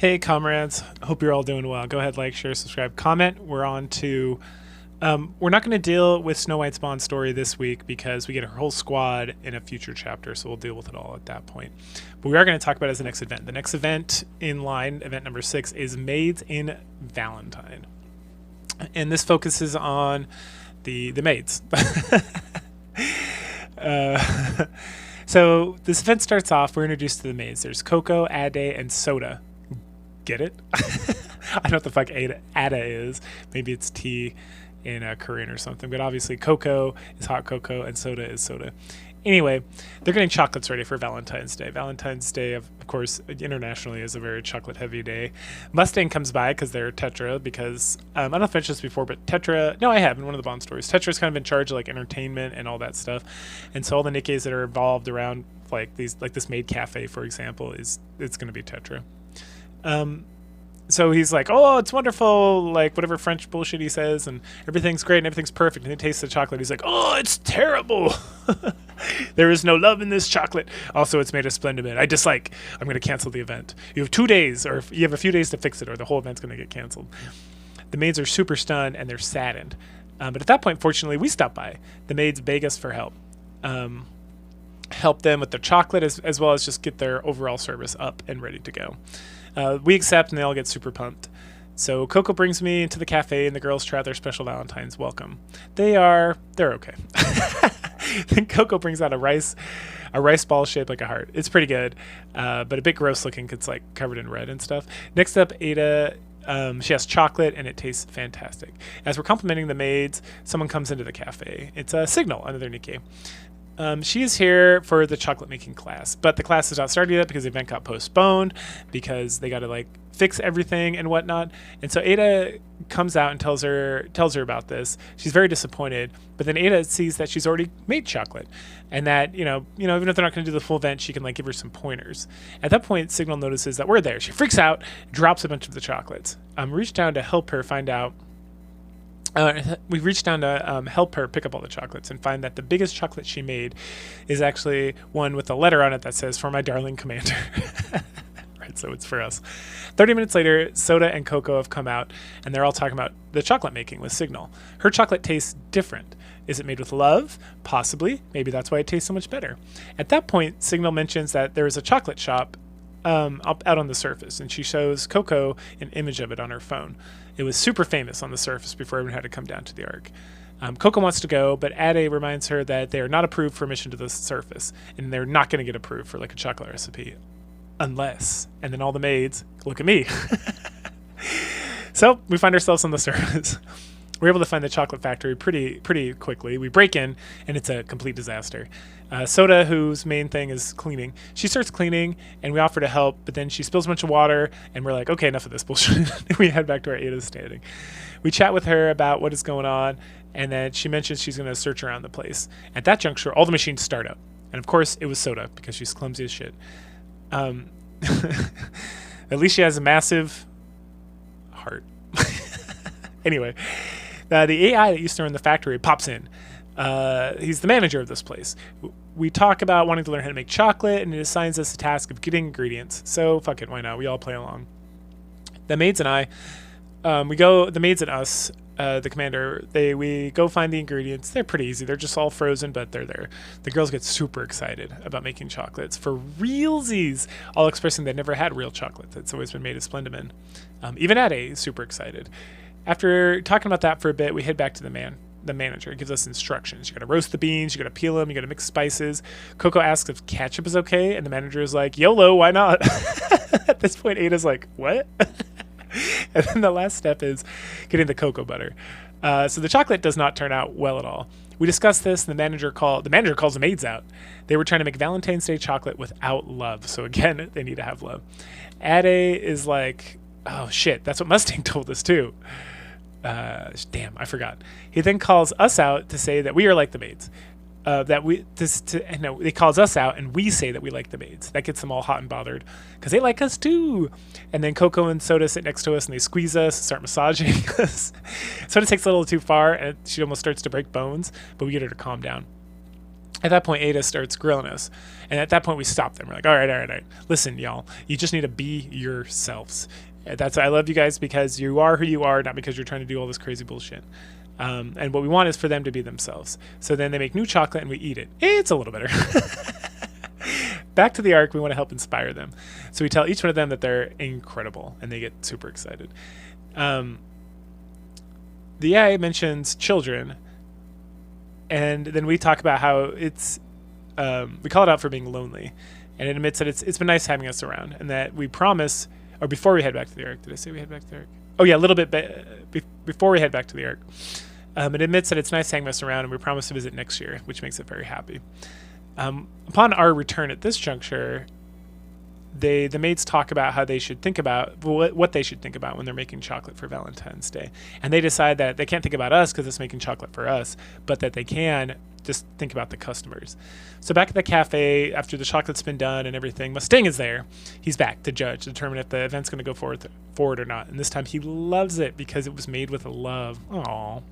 Hey, comrades. Hope you're all doing well. Go ahead, like, share, subscribe, comment. We're on to. We're not going to deal with Snow White's Bond story this week because we get her whole squad in a future chapter, so we'll deal with it all at that point. But we are going to talk about it as the next event. The next event in line, event number 6, is Maids in Valentine. And this focuses on the maids. So this event starts off, we're introduced to the maids. There's Coco, Ade, and Soda. Get it? I don't know what the fuck Ada is. Maybe it's tea in Korean or something. But obviously Coco is hot cocoa and soda is soda. Anyway, they're getting chocolates ready for Valentine's Day. Valentine's Day, of course, internationally is a very chocolate-heavy day. Mustang comes by because they're Tetra, because I don't know if I mentioned this before, but Tetra, no, I have in one of the Bond stories. Tetra's kind of in charge of like entertainment and all that stuff, and so all the Nikkes that are involved around like this Maid Cafe, for example, it's going to be Tetra. So he's like, oh, it's wonderful, like whatever French bullshit he says, and everything's great and everything's perfect. And he tastes the chocolate. He's like, oh, it's terrible. There is no love in this chocolate. Also, it's made of Splendid. I'm going to cancel the event. You have 2 days, or you have a few days to fix it, or the whole event's going to get canceled. The maids are super stunned and they're saddened. But at that point, fortunately, we stop by. The maids beg us for help. Help them with their chocolate as well as just get their overall service up and ready to go. We accept and they all get super pumped. So Coco brings me into the cafe and the girls try their special Valentine's welcome. They're okay. Then Coco brings out a rice ball shaped like a heart. It's pretty good, but a bit gross looking. It's like covered in red and stuff. Next up, Ada. She has chocolate and it tastes fantastic. As we're complimenting the maids, someone comes into the cafe. It's a Signal, another Nikke. She is here for the chocolate making class, but the class is not started yet because the event got postponed because they got to like fix everything and whatnot. And so Ada comes out and tells her about this. She's very disappointed, but then Ada sees that she's already made chocolate, and that even if they're not going to do the full event, she can like give her some pointers. At that point, Signal notices that we're there. She freaks out, drops a bunch of the chocolates. Reach down to help her find out. We reached down to help her pick up all the chocolates and find that the biggest chocolate she made is actually one with a letter on it that says, "For my darling commander." Right, so it's for us. 30 minutes later, Soda and Coco have come out, and they're all talking about the chocolate making with Signal. Her chocolate tastes different. Is it made with love? Possibly. Maybe that's why it tastes so much better. At that point, Signal mentions that there is a chocolate shop out on the surface, and she shows Coco an image of it on her phone. It was super famous on the surface before everyone had to come down to the Ark. Coco wants to go, but Ade reminds her that they are not approved for mission to the surface, and they're not going to get approved for like a chocolate recipe unless. And then all the maids look at me. So we find ourselves on the surface. We're able to find the chocolate factory pretty quickly. We break in, and it's a complete disaster. Soda, whose main thing is cleaning, she starts cleaning, and we offer to help, but then she spills a bunch of water, and we're like, okay, enough of this bullshit. We head back to where Ada's standing. We chat with her about what is going on, and then she mentions she's going to search around the place. At that juncture, all the machines start up. And of course, it was Soda, because she's clumsy as shit. At least she has a massive heart. Anyway. The AI that used to run the factory pops in. He's the manager of this place. We talk about wanting to learn how to make chocolate, and it assigns us the task of getting ingredients. So fuck it, why not? We all play along. The maids and I, the maids and us, the commander, we go find the ingredients. They're pretty easy. They're just all frozen, but they're there. The girls get super excited about making chocolates for realsies, all expressing they never had real chocolate that's always been made of Splendimin. Even Ade is super excited. After talking about that for a bit, we head back to the manager. He gives us instructions. You got to roast the beans, you got to peel them, you got to mix spices. Coco asks if ketchup is okay, and the manager is like, YOLO, why not? At this point, Ada's like, what? And then the last step is getting the cocoa butter. So the chocolate does not turn out well at all. We discuss this, and the manager calls the maids out. They were trying to make Valentine's Day chocolate without love. So again, they need to have love. Ade is like, oh shit, that's what Mustang told us too. Damn, I forgot. He then calls us out to say that we are like the maids. He calls us out and we say that we like the maids. That gets them all hot and bothered because they like us too. And then Coco and Soda sit next to us and they squeeze us, start massaging us. Soda takes a little too far and she almost starts to break bones, but we get her to calm down. At that point, Ada starts grilling us. And at that point, we stop them. We're like, all right. Listen, y'all, you just need to be yourselves. I love you guys because you are who you are, not because you're trying to do all this crazy bullshit. And what we want is for them to be themselves. So then they make new chocolate and we eat it. It's a little better. Back to the arc, we want to help inspire them. So we tell each one of them that they're incredible and they get super excited. The AI mentions children. And then we talk about how it's, we call it out for being lonely. And it admits that it's been nice having us around. And that we promise, or before we head back to the arc, did I say we head back to the arc? Oh yeah, a little bit before we head back to the arc. It admits that it's nice having us around and we promise to visit next year, which makes it very happy. Upon our return at this juncture, the maids talk about how they should think about what they should think about when they're making chocolate for Valentine's Day. And they decide that they can't think about us because it's making chocolate for us, but that they can just think about the customers. So back at the cafe, after the chocolate's been done and everything, Mustang is there. He's back to judge, determine if the event's going to go forward or not. And this time he loves it because it was made with love. Aww.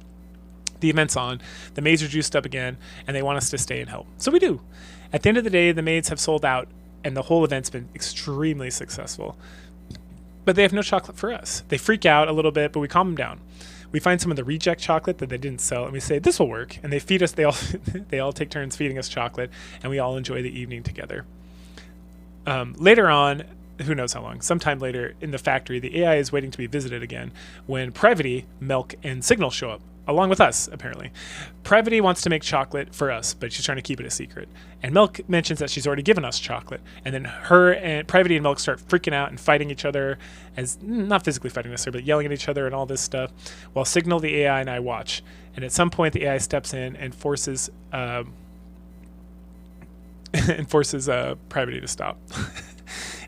The event's on. The maids are juiced up again, and they want us to stay and help. So we do. At the end of the day, the maids have sold out, and the whole event's been extremely successful. But they have no chocolate for us. They freak out a little bit, but we calm them down. We find some of the reject chocolate that they didn't sell, and we say, this will work. And they feed us. They all take turns feeding us chocolate, and we all enjoy the evening together. Later on, who knows how long, sometime later in the factory, the AI is waiting to be visited again when Privity, Milk, and Signal show up, along with us, apparently. Privity wants to make chocolate for us, but she's trying to keep it a secret. And Milk mentions that she's already given us chocolate. And then her and Privity and Milk start freaking out and fighting each other, as not physically fighting necessarily, but yelling at each other and all this stuff, while Signal, the AI, and I watch. And at some point, the AI steps in and forces Privity to stop.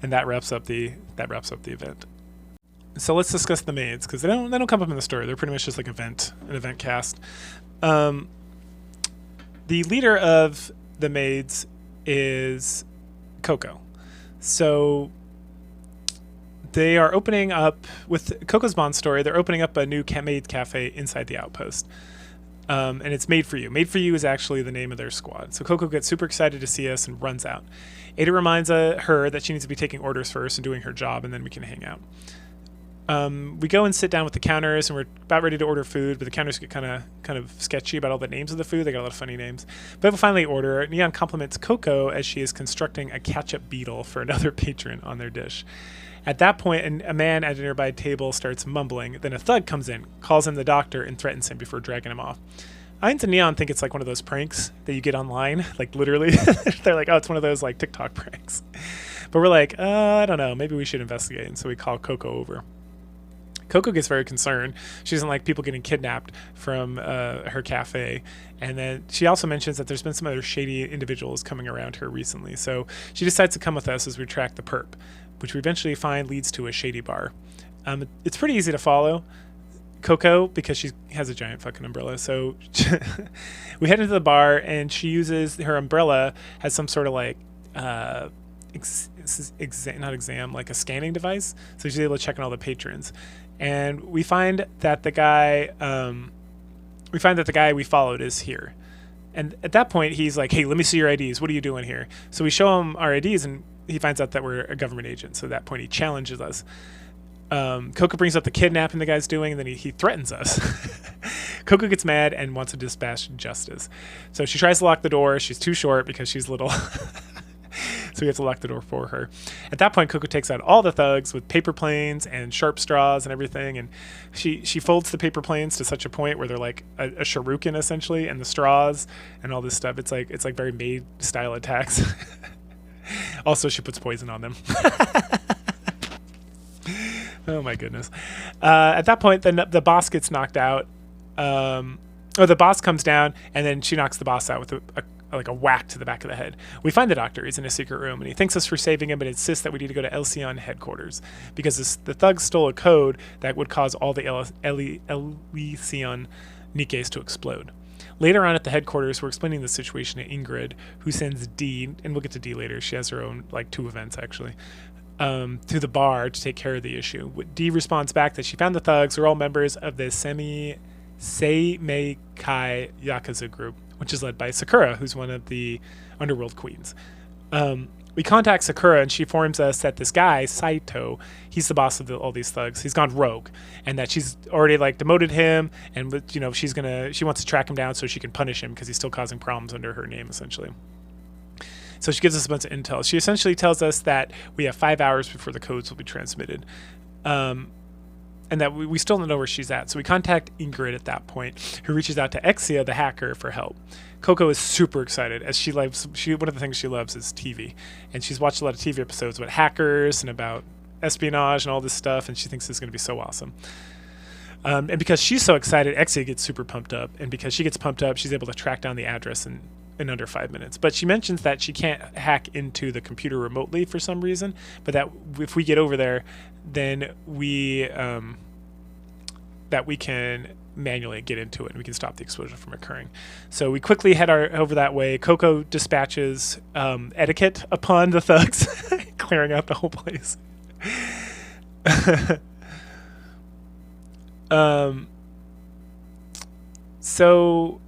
And that wraps up the event. So let's discuss the maids, because they don't come up in the story. They're pretty much just like an event cast. The leader of the maids is Coco. So they are opening up, with Coco's Bond story, they're opening up a new maid cafe inside the outpost. And it's Made for You. Made for You is actually the name of their squad. So Coco gets super excited to see us and runs out. Ada reminds her that she needs to be taking orders first and doing her job, and then we can hang out. We go and sit down with the counters, and we're about ready to order food, but the counters get kind of sketchy about all the names of the food. They got a lot of funny names. But we'll finally order. Neon compliments Coco as she is constructing a ketchup beetle for another patron on their dish. At that point, a man at a nearby table starts mumbling. Then a thug comes in, calls him the doctor, and threatens him before dragging him off. Ainz and Neon think it's like one of those pranks that you get online, like literally. They're like, oh, it's one of those like TikTok pranks. But we're like, I don't know, maybe we should investigate. And so we call Coco over. Coco gets very concerned. She doesn't like people getting kidnapped from her cafe. And then she also mentions that there's been some other shady individuals coming around her recently. So she decides to come with us as we track the perp, which we eventually find leads to a shady bar. It's pretty easy to follow Coco because she has a giant fucking umbrella. So we head into the bar, and she uses her umbrella as some sort of like not exam, like a scanning device. So she's able to check on all the patrons. And we find that the guy we followed is here. And at that point, he's like, hey, let me see your IDs. What are you doing here? So we show him our IDs, and he finds out that we're a government agent. So at that point, he challenges us. Coco brings up the kidnapping the guy's doing, and then he threatens us. Coco gets mad and wants to dispatch justice. So she tries to lock the door. She's too short because she's little. So we have to lock the door for her. At that point, Coco takes out all the thugs with paper planes and sharp straws and everything. And she folds the paper planes to such a point where they're like a shuriken essentially, and the straws and all this stuff. It's like very Maid style attacks. Also, she puts poison on them. Oh my goodness. At that point, the boss gets knocked out. The boss comes down, and then she knocks the boss out with a whack to the back of the head. We find the doctor. He's in a secret room, and he thanks us for saving him, but insists that we need to go to Elsion headquarters because the thugs stole a code that would cause all the Elsion Nikkes to explode. Later on at the headquarters, we're explaining the situation to Ingrid, who sends D, and we'll get to D later. She has her own, like, 2 events, actually, to the bar to take care of the issue. D responds back that she found the thugs are all members of the Seimekai Yakuza group, which is led by Sakura, who's one of the underworld queens. We contact Sakura, and she informs us that this guy, Saito, he's the boss of all these thugs. He's gone rogue, and that she's already like demoted him, and she wants to track him down so she can punish him because he's still causing problems under her name, essentially. So she gives us a bunch of intel. She essentially tells us that we have 5 hours before the codes will be transmitted, and that we still don't know where she's at. So we contact Ingrid at that point, who reaches out to Exia, the hacker, for help. Coco is super excited, as one of the things she loves is TV, and she's watched a lot of TV episodes about hackers and about espionage and all this stuff, and she thinks it's going to be so awesome. And because she's so excited, Exia gets super pumped up, and because she gets pumped up, she's able to track down the address in under 5 minutes. But she mentions that she can't hack into the computer remotely for some reason, but that if we get over there, then we can manually get into it, and we can stop the explosion from occurring. So we quickly head over that way. Coco dispatches etiquette upon the thugs, clearing out the whole place. So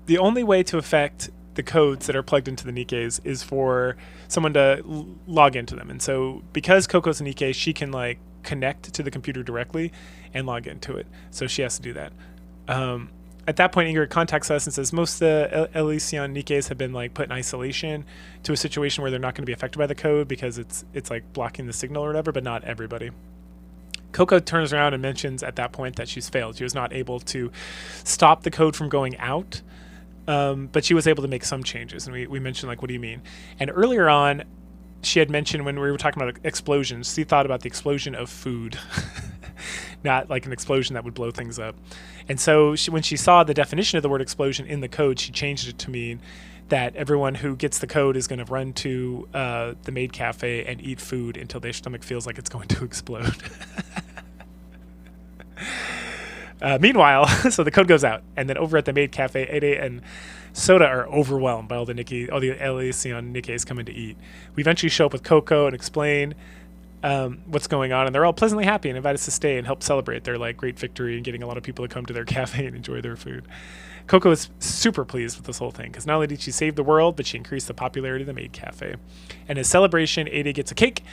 the only way to affect the codes that are plugged into the Nikkes is for someone to log into them. And so because Coco's a Nikke, she can like connect to the computer directly and log into it. So she has to do that. At that point, Ingrid contacts us and says most of the Elysian Nikkes have been like put in isolation to a situation where they're not going to be affected by the code because it's like blocking the signal or whatever, but not everybody. Coco turns around and mentions at that point that she's failed. She was not able to stop the code from going out, but she was able to make some changes. And we mentioned, like, what do you mean? And earlier on, she had mentioned when we were talking about explosions, she thought about the explosion of food, not like an explosion that would blow things up. And so when she saw the definition of the word explosion in the code, she changed it to mean that everyone who gets the code is going to run to the Maid Cafe and eat food until their stomach feels like it's going to explode. Meanwhile, so the code goes out, and then over at the Maid Cafe, Ade and Soda are overwhelmed by all the Elysian Nikkes coming to eat. We eventually show up with Coco and explain what's going on, and they're all pleasantly happy and invite us to stay and help celebrate their like great victory and getting a lot of people to come to their cafe and enjoy their food. Coco is super pleased with this whole thing because not only did she save the world, but she increased the popularity of the Maid Cafe. And as celebration, Ade gets a cake,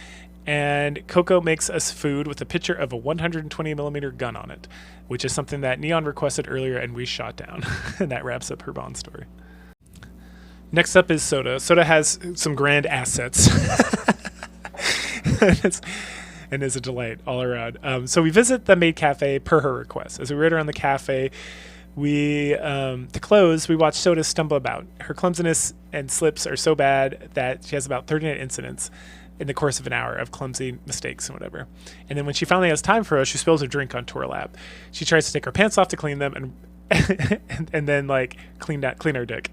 and Coco makes us food with a picture of a 120mm gun on it, which is something that Neon requested earlier and we shot down. And that wraps up her Bond story. Next up is Soda. Soda has some grand assets. and is a delight all around. So we visit the Maid Cafe per her request. As we ride around the cafe, to close, we watch Soda stumble about. Her clumsiness and slips are so bad that she has about 39 incidents in the course of an hour of clumsy mistakes and whatever. And then when she finally has time for us, she spills her drink onto her lap. She tries to take her pants off to clean them and then like clean her dick.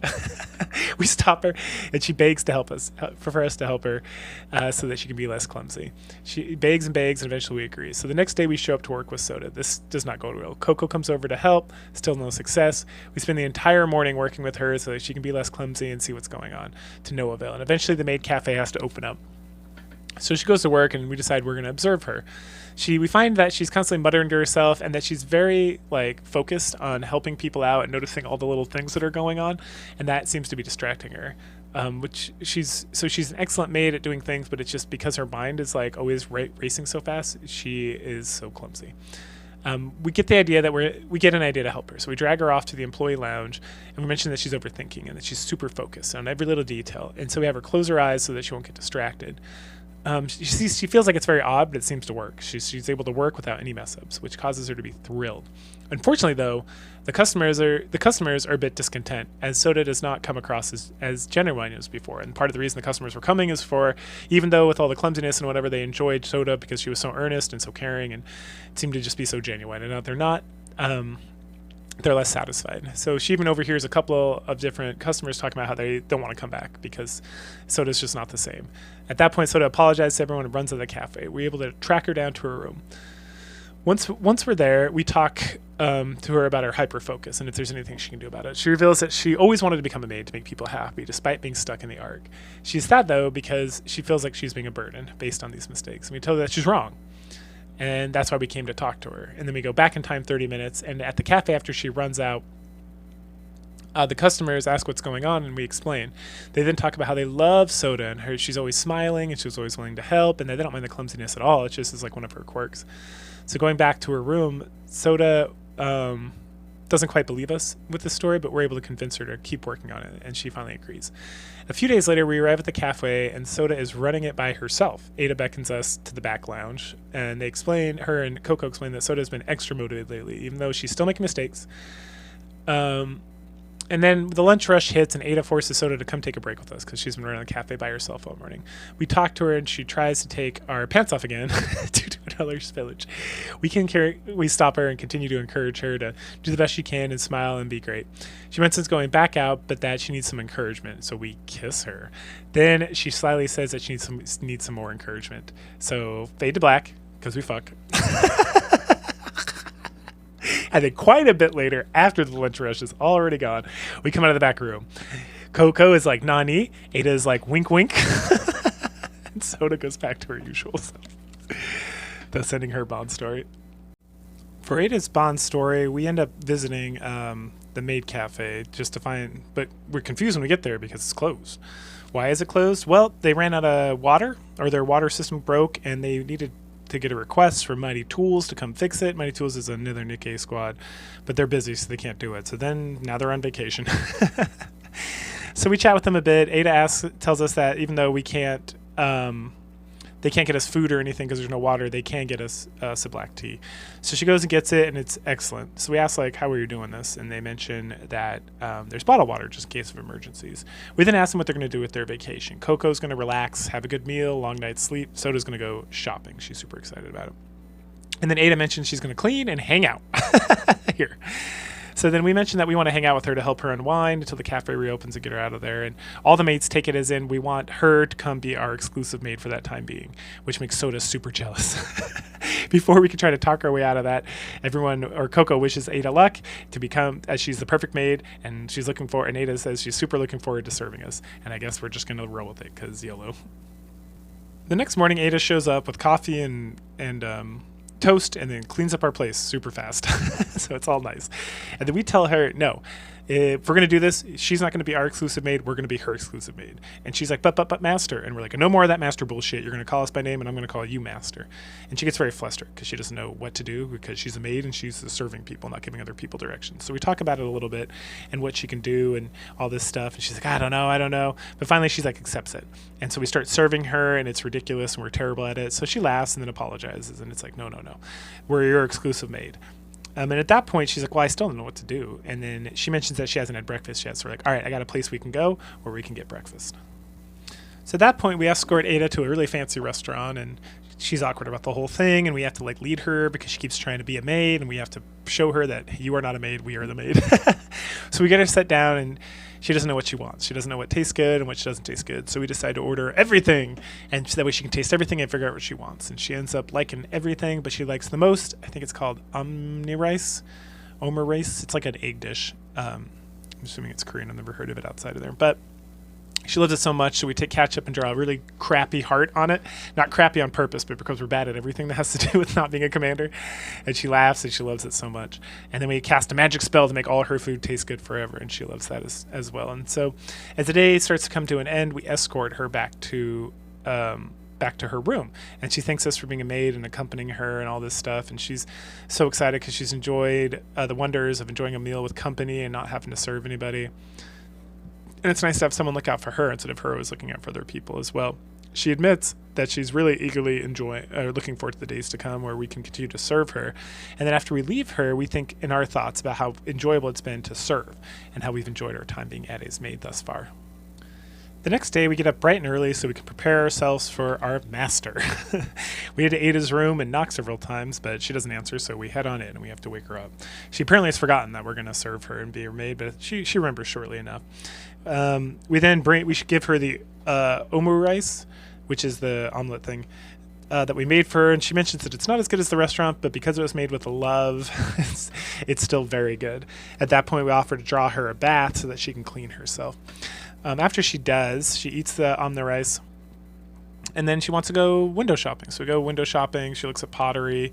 We stop her and she begs to help us, for us to help her so that she can be less clumsy. She begs and begs, and eventually we agree. So the next day we show up to work with Soda. This does not go well. Coco comes over to help, still no success. We spend the entire morning working with her so that she can be less clumsy and see what's going on, to no avail. And eventually the Maid Cafe has to open up. So she goes to work, and we decide we're going to observe her. We find that she's constantly muttering to herself, and that she's very like focused on helping people out and noticing all the little things that are going on, and that seems to be distracting her. She's an excellent maid at doing things, but it's just because her mind is like always racing so fast, she is so clumsy. We get the idea that we get an idea to help her. So we drag her off to the employee lounge, and we mention that she's overthinking and that she's super focused on every little detail. And so we have her close her eyes so that she won't get distracted. She feels like it's very odd, but it seems to work. She's able to work without any mess-ups, which causes her to be thrilled. Unfortunately, though, the customers are a bit discontent, as Soda does not come across as genuine as before. And part of the reason the customers were coming is for, even though with all the clumsiness and whatever, they enjoyed Soda because she was so earnest and so caring and seemed to just be so genuine. And now they're not. They're less satisfied. So she even overhears a couple of different customers talking about how they don't want to come back because Soda's just not the same. At that point, Soda apologizes to everyone and runs to the cafe. We're able to track her down to her room. Once we're there, we talk to her about her hyper-focus and if there's anything she can do about it. She reveals that she always wanted to become a maid to make people happy, despite being stuck in the arc. She's sad, though, because she feels like she's being a burden based on these mistakes. And we tell her that she's wrong. And that's why we came to talk to her. And then we go back in time 30 minutes. And at the cafe, after she runs out, The customers ask what's going on, and we explain. They then talk about how they love Soda, and she's always smiling, and she's always willing to help, and they don't mind the clumsiness at all. It just is like one of her quirks. So going back to her room, Soda doesn't quite believe us with the story, but we're able to convince her to keep working on it, and she finally agrees. A few days later, we arrive at the cafe, and Soda is running it by herself. Ada beckons us to the back lounge, and her and Coco explain that Soda has been extra motivated lately, even though she's still making mistakes. And then the lunch rush hits, and Ada forces Soda to come take a break with us because she's been running the cafe by herself all morning. We talk to her, and she tries to take our pants off again due to another spillage. We stop her and continue to encourage her to do the best she can and smile and be great. She mentions going back out, but that she needs some encouragement, so we kiss her. Then she slyly says that she needs some more encouragement. So fade to black, because we fuck. And then quite a bit later, after the lunch rush is already gone, we come out of the back room. Coco is like, nani. Ada is like, wink, wink. And Soda goes back to her usual self. Thus ending her Bond story. For Ada's Bond story, we end up visiting the Maid Cafe just to find... But we're confused when we get there because it's closed. Why is it closed? Well, they ran out of water, or their water system broke, and they needed to get a request for Mighty Tools to come fix it. Mighty Tools is another Nikke squad, but they're busy, so they can't do it. So then now they're on vacation. So we chat with them a bit. Ada tells us that even though we can't, they can't get us food or anything because there's no water, they can get us some black tea. So she goes and gets it, and it's excellent. So we ask, like, how are you doing this? And they mention that there's bottled water just in case of emergencies. We then ask them what they're going to do with their vacation. Coco's going to relax, have a good meal, long night's sleep. Soda's going to go shopping. She's super excited about it. And then Ada mentions she's going to clean and hang out here. So then we mentioned that we want to hang out with her to help her unwind until the cafe reopens and get her out of there. And all the maids take it as in we want her to come be our exclusive maid for that time being, which makes Soda super jealous. Before we can try to talk our way out of that, Coco wishes Ada luck to become, as she's the perfect maid, and she's looking for, and Ada says she's super looking forward to serving us. And I guess we're just going to roll with it because YOLO. The next morning, Ada shows up with coffee and toast, and then cleans up our place super fast. So it's all nice. And then we tell her, no, if we're going to do this, she's not going to be our exclusive maid. We're going to be her exclusive maid. And she's like, but master. And we're like, no more of that master bullshit. You're going to call us by name, and I'm going to call you master. And she gets very flustered because she doesn't know what to do because she's a maid and she's serving people, not giving other people directions. So we talk about it a little bit and what she can do and all this stuff. And she's like, I don't know. But finally she's like, accepts it. And so we start serving her, and it's ridiculous, and we're terrible at it. So she laughs and then apologizes. And it's like, no. We're your exclusive maid. And at that point, she's like, well, I still don't know what to do. And then she mentions that she hasn't had breakfast yet. So we're like, all right, I got a place we can go where we can get breakfast. So at that point, we escort Ada to a really fancy restaurant, and she's awkward about the whole thing. And we have to lead her because she keeps trying to be a maid, and we have to show her that you are not a maid, we are the maid. So we get her set down, and she doesn't know what she wants. She doesn't know what tastes good and what doesn't taste good. So we decide to order everything, and that way she can taste everything and figure out what she wants. And she ends up liking everything, but she likes the most, I think it's called omer rice. It's like an egg dish. I'm assuming it's Korean. I've never heard of it outside of there. But she loves it so much, so we take ketchup and draw a really crappy heart on it. Not crappy on purpose, but because we're bad at everything that has to do with not being a commander. And she laughs, and she loves it so much. And then we cast a magic spell to make all her food taste good forever, and she loves that as well. And so as the day starts to come to an end, we escort her back to her room. And she thanks us for being a maid and accompanying her and all this stuff. And she's so excited because she's enjoyed the wonders of enjoying a meal with company and not having to serve anybody. And it's nice to have someone look out for her instead of her always looking out for other people as well. She admits that she's really eagerly looking forward to the days to come where we can continue to serve her. And then after we leave her, we think in our thoughts about how enjoyable it's been to serve and how we've enjoyed our time being Ada's maid thus far. The next day, we get up bright and early so we can prepare ourselves for our master. We head to Ada's room and knock several times, but she doesn't answer, so we head on in and we have to wake her up. She apparently has forgotten that we're going to serve her and be her maid, but she remembers shortly enough. We should give her the omu rice, which is the omelet thing that we made for her, and she mentions that it's not as good as the restaurant, but because it was made with love, it's still very good. At that point, we offer to draw her a bath so that she can clean herself. After she does, she eats the rice, And then she wants to go window shopping. So we go window shopping. She looks at pottery,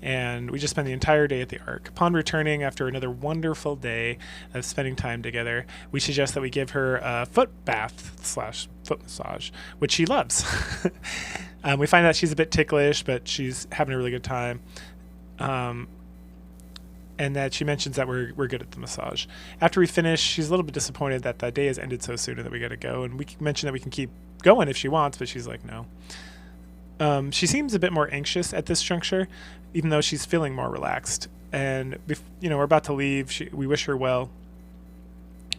and we just spend the entire day at the Ark. Upon returning after another wonderful day of spending time together, we suggest that we give her a foot bath / foot massage, which she loves. We find that she's a bit ticklish, but she's having a really good time. And that she mentions that we're good at the massage. After we finish, she's a little bit disappointed that the day has ended so soon and that we got to go. And we mention that we can keep going if she wants, but she's like, no. She seems a bit more anxious at this juncture, even though she's feeling more relaxed. And we're about to leave. We wish her well.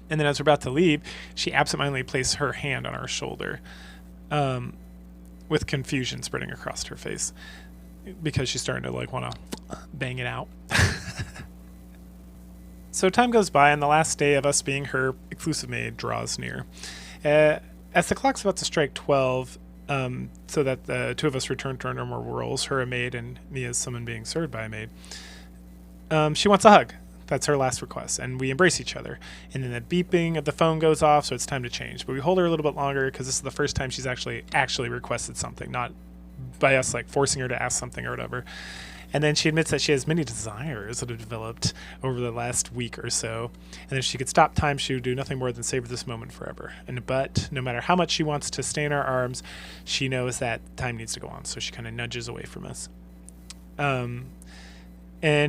And then as we're about to leave, she absentmindedly places her hand on our shoulder, with confusion spreading across her face, because she's starting to want to bang it out. So time goes by, and the last day of us being her exclusive maid draws near. As the clock's about to strike 12, so that the two of us return to our normal roles, her a maid and me as someone being served by a maid, she wants a hug. That's her last request, and we embrace each other. And then the beeping of the phone goes off, so it's time to change. But we hold her a little bit longer because this is the first time she's actually requested something, not by us forcing her to ask something or whatever. And then she admits that she has many desires that have developed over the last week or so. And if she could stop time, she would do nothing more than savor this moment forever. But no matter how much she wants to stay in our arms, she knows that time needs to go on. So she kind of nudges away from us. And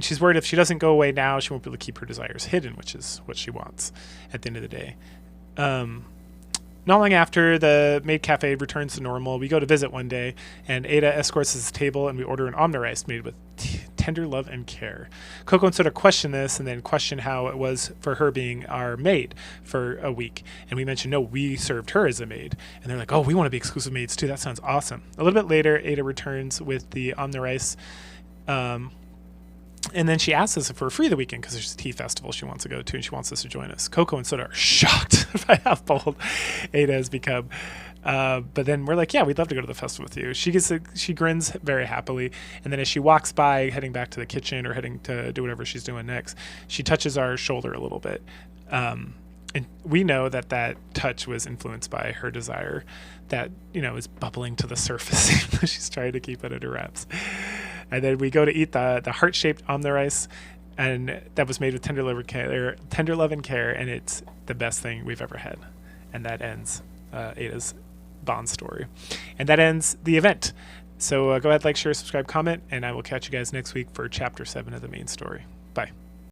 she's worried if she doesn't go away now, she won't be able to keep her desires hidden, which is what she wants at the end of the day. Not long after, the Maid Cafe returns to normal. We go to visit one day, and Ada escorts us to the table, and we order an omni-rice made with tender love and care. Coco and Soda question this, and then question how it was for her being our maid for a week. And we mentioned, no, we served her as a maid. And they're like, oh, we want to be exclusive maids too. That sounds awesome. A little bit later, Ada returns with the omni-rice. And then she asks us if we're free the weekend because there's a tea festival she wants to go to, and she wants us to join us. Coco and Soda are shocked by how bold Ada has become. But then we're like, yeah, we'd love to go to the festival with you. She grins very happily. And then as she walks by, heading back to the kitchen or heading to do whatever she's doing next, she touches our shoulder a little bit. And we know that touch was influenced by her desire that, is bubbling to the surface. She's trying to keep it under wraps. And then we go to eat the heart-shaped omni-rice, and that was made with tender love and care, and it's the best thing we've ever had. And that ends Ada's Bond story. And that ends the event. So go ahead, like, share, subscribe, comment, and I will catch you guys next week for Chapter 7 of the main story. Bye.